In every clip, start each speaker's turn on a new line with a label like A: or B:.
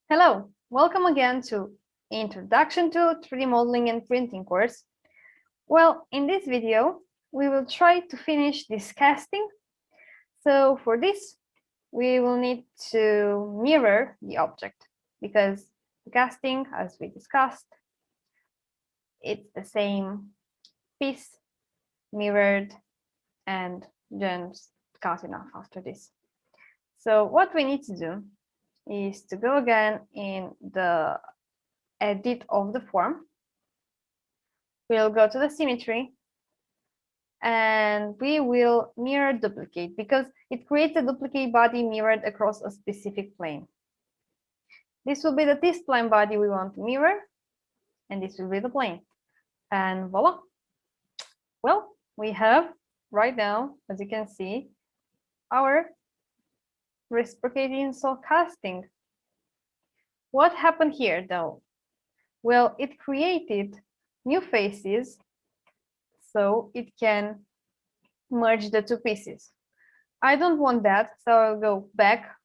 A: Hello, welcome again to Introduction to 3D Modeling and Printing course. Well, in this video, we will try to finish this casting. So for this, we will need to mirror the object because the casting, as we discussed, it's the same piece mirrored and then cut enough after this. So what we need to do is to go again in the edit of the form. We'll go to the symmetry and we will mirror duplicate because it creates a duplicate body mirrored across a specific plane. This will be the T-spline body we want to mirror, and this will be the plane. And voila. Well, we have right now, as you can see, our reciprocating cell casting. What happened here though? Well, it created new faces so it can merge the two pieces. I don't want that, so I'll go back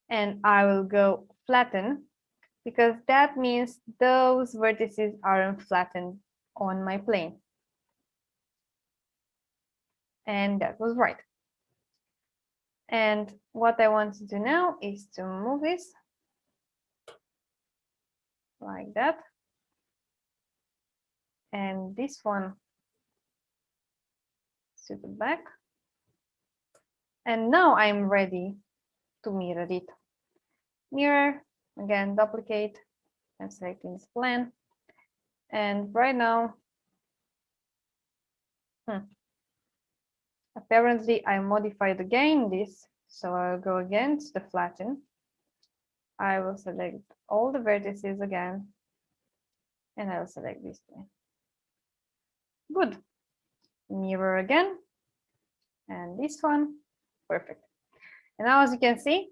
A: and I will go flatten because that means those vertices aren't flattened on my plane. And that was right. And what I want to do now is to move this like that. And this one to the back. And now I'm ready to mirror it. Mirror, again, duplicate, and selecting this plan. And right now, apparently I modified again this, so I'll go again to the flatten. I will select all the vertices again, and I'll select this one. Good. Mirror again, and this one, perfect. And now, as you can see,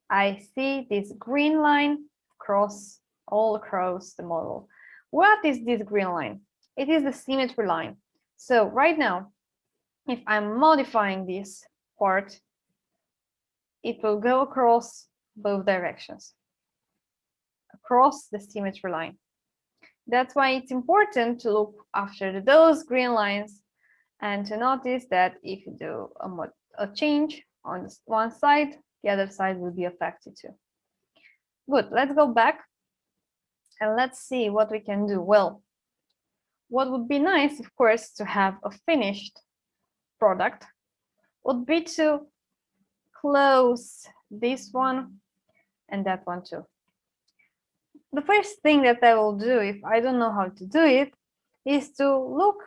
A: I see this green line all across the model. What is this green line? It is the symmetry line. So right now, if I'm modifying this part, it will go across both directions, across the symmetry line. That's why it's important to look after those green lines and to notice that if you do a change on one side, the other side will be affected too. Good, let's go back and let's see what we can do. Well, what would be nice, of course, to have a finished product would be to close this one and that one too. The first thing that I will do, if I don't know how to do it, is to look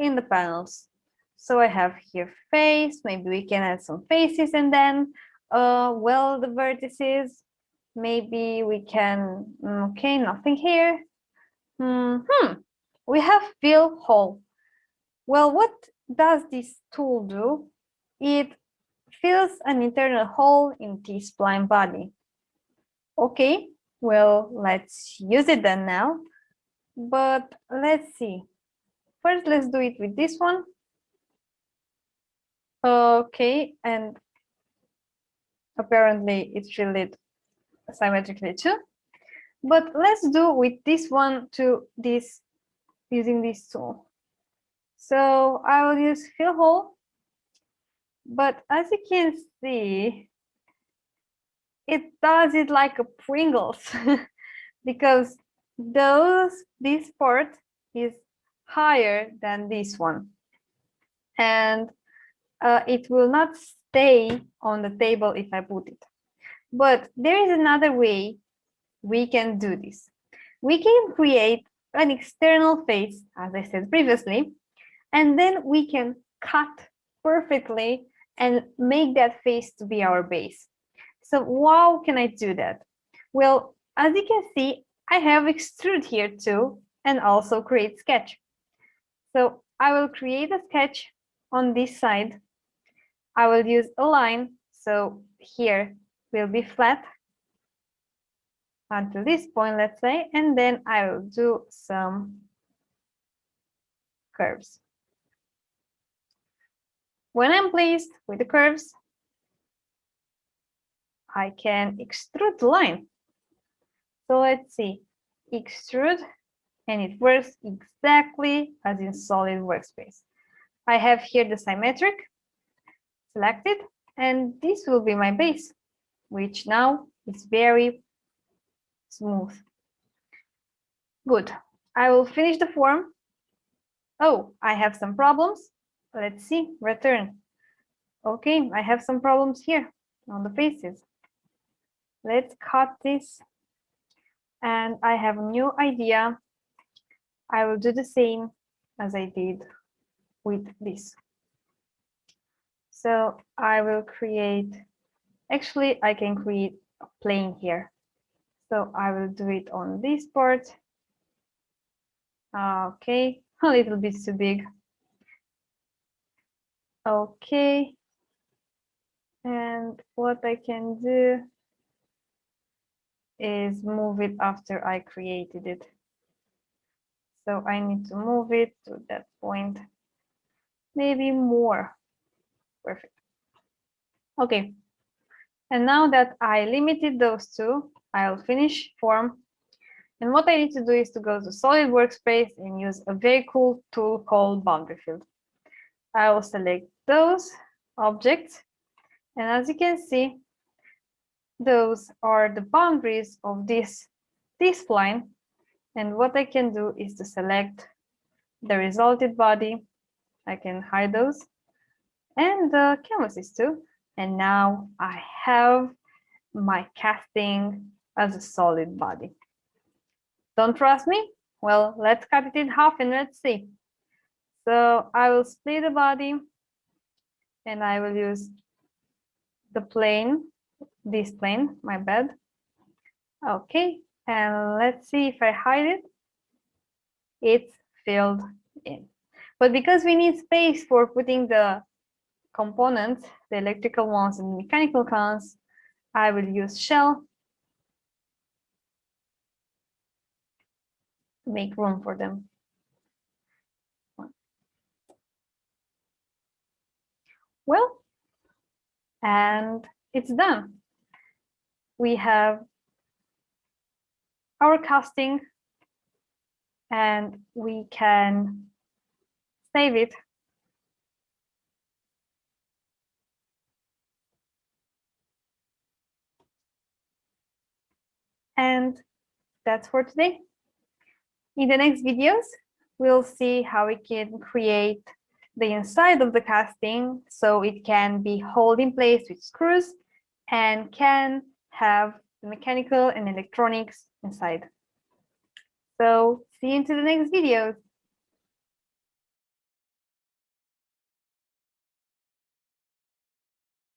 A: in the panels. So I have here face, maybe we can add some faces and then well, the vertices, maybe we can, okay, nothing here. We have fill hole. Well, what does this tool do? It fills an internal hole in T-spline body. Okay, well, let's use it then now. But let's see. First, let's do it with this one. Okay, and apparently it's filled symmetrically too. But let's do with this one to this using this tool. So I will use fill hole, but as you can see, it does it like a Pringles because this part is higher than this one, and it will not stay on the table if I put it. But there is another way we can do this. We can create an external face, as I said previously, and then we can cut perfectly and make that face to be our base. So how can I do that? Well, as you can see, I have extrude here too, and also create sketch. So I will create a sketch on this side. I will use a line, so here will be flat until this point, let's say, and then I will do some curves. When I'm pleased with the curves, I can extrude the line. So let's see, extrude, and it works exactly as in solid workspace. I have here the symmetric selected, and this will be my base, which now is very smooth. Good. I will finish the form. Oh, I have some problems. Let's see, return. Okay, I have some problems here on the faces. Let's cut this. And I have a new idea. I will do the same as I did with this. So I will create, actually I can create a plane here. So I will do it on this part. Okay, a little bit too big. Okay. And what I can do is move it after I created it. So I need to move it to that point. Maybe more. Perfect. Okay. And now that I limited those two, I'll finish form. And what I need to do is to go to solid workspace and use a very cool tool called boundary field. I will select those objects. And as you can see, those are the boundaries of this T-spline. And what I can do is to select the resulted body. I can hide those and the canvases too. And now I have my casting as a solid body. Don't trust me? Well, let's cut it in half and let's see. So I will split the body and I will use the plane, this plane, my bad. Okay, and let's see if I hide it. It's filled in. But because we need space for putting the components, the electrical ones and mechanical ones, I will use shell to make room for them. Well, and it's done. We have our casting and we can save it. And that's for today. In the next videos, we'll see how we can create the inside of the casting so it can be held in place with screws and can have the mechanical and electronics inside. So see you into the next videos.